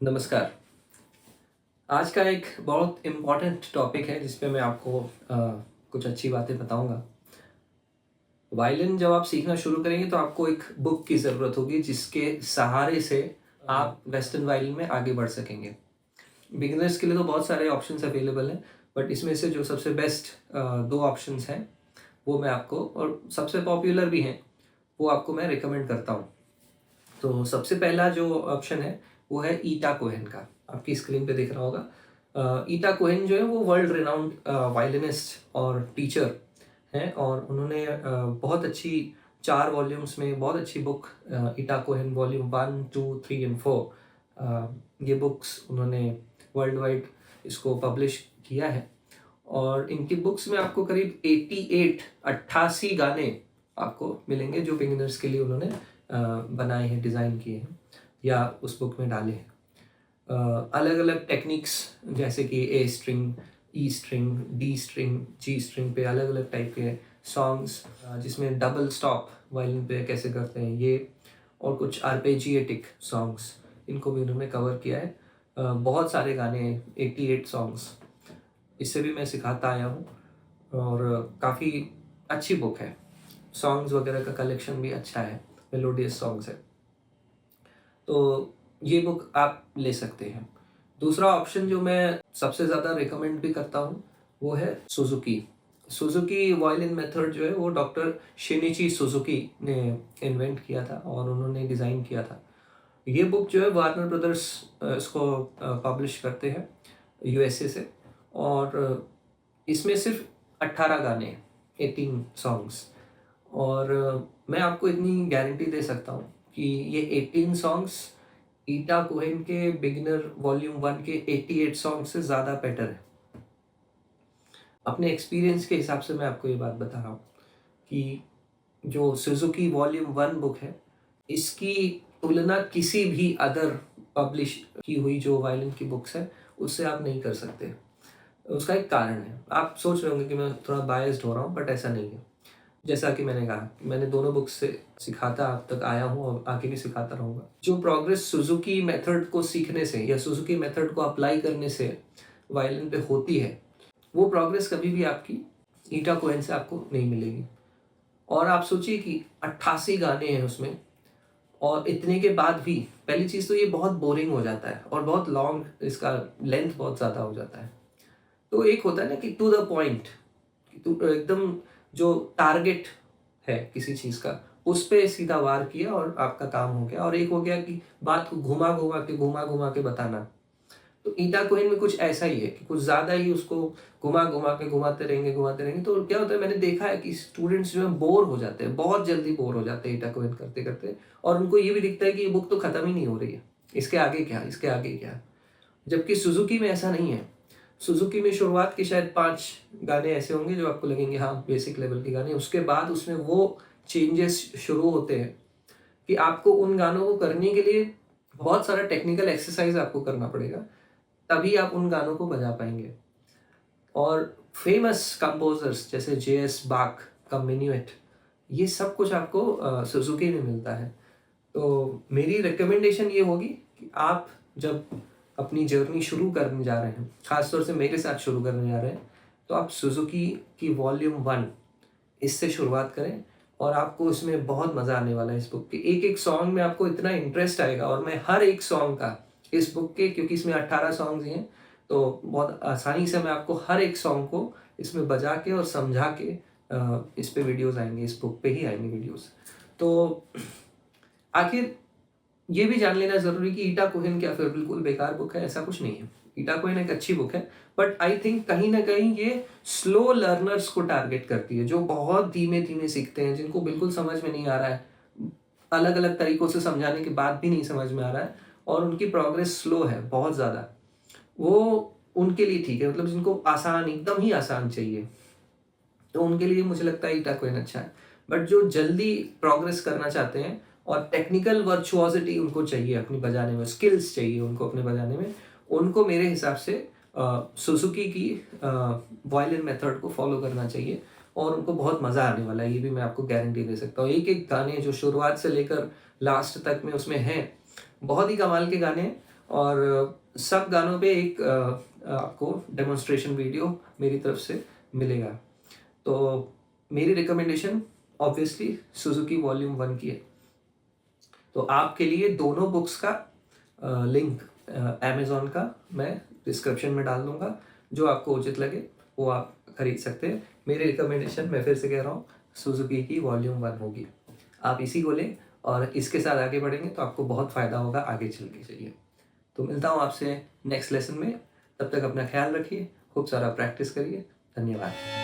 नमस्कार। आज का एक बहुत इम्पोर्टेंट टॉपिक है जिस पे मैं आपको कुछ अच्छी बातें बताऊँगा। वायलिन जब आप सीखना शुरू करेंगे तो आपको एक बुक की ज़रूरत होगी जिसके सहारे से आप वेस्टर्न वायलिन में आगे बढ़ सकेंगे। बिगिनर्स के लिए तो बहुत सारे ऑप्शंस अवेलेबल हैं, बट इसमें से जो सबसे बेस्ट 2 ऑप्शंस हैं, वो मैं आपको और सबसे पॉपुलर भी हैं, वो आपको मैं रिकमेंड करता हूँ। तो सबसे पहला जो ऑप्शन है वो है ईटा कोहेन का। आपकी स्क्रीन पे दिख रहा होगा। ईटा कोहेन जो है वो वर्ल्ड रिनाउंड वायलिनिस्ट और टीचर हैं और उन्होंने बहुत अच्छी 4 वॉल्यूम्स में बहुत अच्छी book eta Cohen volume 1, 2, 3 and 4 ये बुक्स उन्होंने वर्ल्ड वाइड इसको पब्लिश किया है। और इनकी बुक्स में आपको करीब 88 गाने आपको मिलेंगे जो बिगिनर्स के लिए उन्होंने बनाए हैं, डिज़ाइन किए हैं या उस बुक में डाले हैं। अलग अलग टेक्निक्स जैसे कि A string, E string, D string, G string पे अलग अलग टाइप के सॉन्ग्स, जिसमें डबल स्टॉप वायलिन पे कैसे करते हैं ये, और कुछ आर्पेजिएटिक सॉन्ग्स, इनको भी उन्होंने कवर किया है। बहुत सारे गाने, 88 सॉन्ग्स, इससे भी मैं सिखाता आया हूँ और काफ़ी अच्छी बुक है। सॉन्ग्स वगैरह का कलेक्शन भी अच्छा है, मेलोडियस सॉन्ग्स है। तो ये बुक आप ले सकते हैं। दूसरा ऑप्शन जो मैं सबसे ज़्यादा रिकमेंड भी करता हूँ वो है सुजुकी। सुजुकी वायलिन मेथड जो है वो डॉक्टर शिनिची सुजुकी ने इन्वेंट किया था और उन्होंने डिज़ाइन किया था। ये बुक जो है वार्नर ब्रदर्स इसको पब्लिश करते हैं यूएसए से, और इसमें सिर्फ 18 गाने हैं, 18 सॉन्ग्स। और मैं आपको इतनी गारंटी दे सकता हूँ कि ये 18 सॉन्ग्स ईटा कोहेन के बिगिनर वॉल्यूम 1 के 88 सॉन्ग से ज़्यादा बेटर है। अपने एक्सपीरियंस के हिसाब से मैं आपको ये बात बता रहा हूँ कि जो सुजुकी वॉल्यूम 1 बुक है, इसकी तुलना किसी भी अदर पब्लिश की हुई जो वायलिन की बुक्स है उससे आप नहीं कर सकते। उसका एक कारण है। आप सोच रहे होंगे कि मैं थोड़ा बायस्ड हो रहा हूँ, बट ऐसा नहीं है। जैसा कि मैंने कहा, मैंने दोनों बुक्स से सिखाता अब तक आया हूँ और आगे भी सिखाता रहूँगा। जो प्रोग्रेस सुजुकी मेथड को सीखने से या सुजुकी मेथड को अप्लाई करने से वायलिन पे होती है, वो प्रोग्रेस कभी भी आपकी ईटा कोहेन से आपको नहीं मिलेगी। और आप सोचिए कि 88 गाने हैं उसमें, और इतने के बाद भी पहली चीज़ तो ये बहुत बोरिंग हो जाता है और बहुत लॉन्ग, इसका लेंथ बहुत ज़्यादा हो जाता है। तो एक होता है ना कि टू द पॉइंट, एकदम जो टारगेट है किसी चीज़ का, उस पे सीधा वार किया और आपका काम हो गया। और एक हो गया कि बात को घुमा घुमा के बताना। तो ईटा कोहेन में कुछ ऐसा ही है कि कुछ ज़्यादा ही उसको घुमा घुमा के घुमाते रहेंगे। तो क्या होता है, मैंने देखा है कि स्टूडेंट्स जो है बोर हो जाते हैं, बहुत जल्दी बोर हो जाते हैं ईटा कोहेन करते करते, और उनको ये भी दिखता है कि ये बुक तो ख़त्म ही नहीं हो रही है, इसके आगे क्या, इसके आगे क्या। जबकि सुजुकी में ऐसा नहीं है। सुजुकी में शुरुआत के शायद 5 गाने ऐसे होंगे जो आपको लगेंगे हाँ बेसिक लेवल के गाने, उसके बाद उसमें वो चेंजेस शुरू होते हैं कि आपको उन गानों को करने के लिए बहुत सारा टेक्निकल एक्सरसाइज आपको करना पड़ेगा, तभी आप उन गानों को बजा पाएंगे। और फेमस कंपोजर्स जैसे जे.एस. बाक का मिन्युएट, ये सब कुछ आपको सुजुकी में मिलता है। तो मेरी रिकमेंडेशन ये होगी कि आप जब अपनी जर्नी शुरू करने जा रहे हैं, ख़ासतौर से मेरे साथ शुरू करने जा रहे हैं, तो आप सुजुकी की वॉल्यूम 1 इससे शुरुआत करें और आपको इसमें बहुत मज़ा आने वाला है। इस बुक के एक एक सॉन्ग में आपको इतना इंटरेस्ट आएगा, और मैं हर एक सॉन्ग का इस बुक के, क्योंकि इसमें 18 सॉन्ग्स हैं, तो बहुत आसानी से मैं आपको हर एक सॉन्ग को इसमें बजा के और समझा के इस पे वीडियोस आएंगे, इस बुक पे ही आएंगे वीडियोस। तो आखिर ये भी जान लेना ज़रूरी कि ईटा कोहेन क्या फिर बिल्कुल बेकार बुक है, ऐसा कुछ नहीं है। ईटा कोहेन एक अच्छी बुक है, बट आई थिंक कहीं न कहीं ये स्लो लर्नर्स को टारगेट करती है, जो बहुत धीमे-धीमे सीखते हैं, जिनको बिल्कुल समझ में नहीं आ रहा है। अलग-अलग तरीकों से समझाने के बाद भी नहीं समझ में आ रहा है और उनकी प्रोग्रेस स्लो है बहुत ज़्यादा। वो उनके लिए ठीक है, मतलब जिनको आसान, एकदम ही आसान चाहिए, तो उनके लिए मुझे लगता है ईटा कोहेन अच्छा है। बट जो जल्दी प्रोग्रेस करना चाहते हैं और टेक्निकल वर्चुओसिटी उनको चाहिए अपनी बजाने में, स्किल्स चाहिए उनको अपने बजाने में, उनको मेरे हिसाब से सुजुकी की वायलिन मेथड को फॉलो करना चाहिए और उनको बहुत मज़ा आने वाला है, ये भी मैं आपको गारंटी दे सकता हूँ। एक-एक गाने जो शुरुआत से लेकर लास्ट तक में उसमें हैं, बहुत ही कमाल के गाने हैं और सब गानों पे एक आपको डेमोन्स्ट्रेशन वीडियो मेरी तरफ से मिलेगा। तो मेरी रिकमेंडेशन ऑब्वियसली सुजुकी वॉल्यूम 1 की है। तो आपके लिए दोनों बुक्स का लिंक अमेज़न का मैं डिस्क्रिप्शन में डाल दूँगा। जो आपको उचित लगे वो आप खरीद सकते हैं। मेरी रिकमेंडेशन मैं फिर से कह रहा हूँ, सुजुकी की वॉल्यूम 1 होगी। आप इसी को लें और इसके साथ आगे बढ़ेंगे तो आपको बहुत फ़ायदा होगा आगे चल के। चलिए, तो मिलता हूँ आपसे नेक्स्ट लेसन में। तब तक अपना ख्याल रखिए, खूब सारा प्रैक्टिस करिए। धन्यवाद।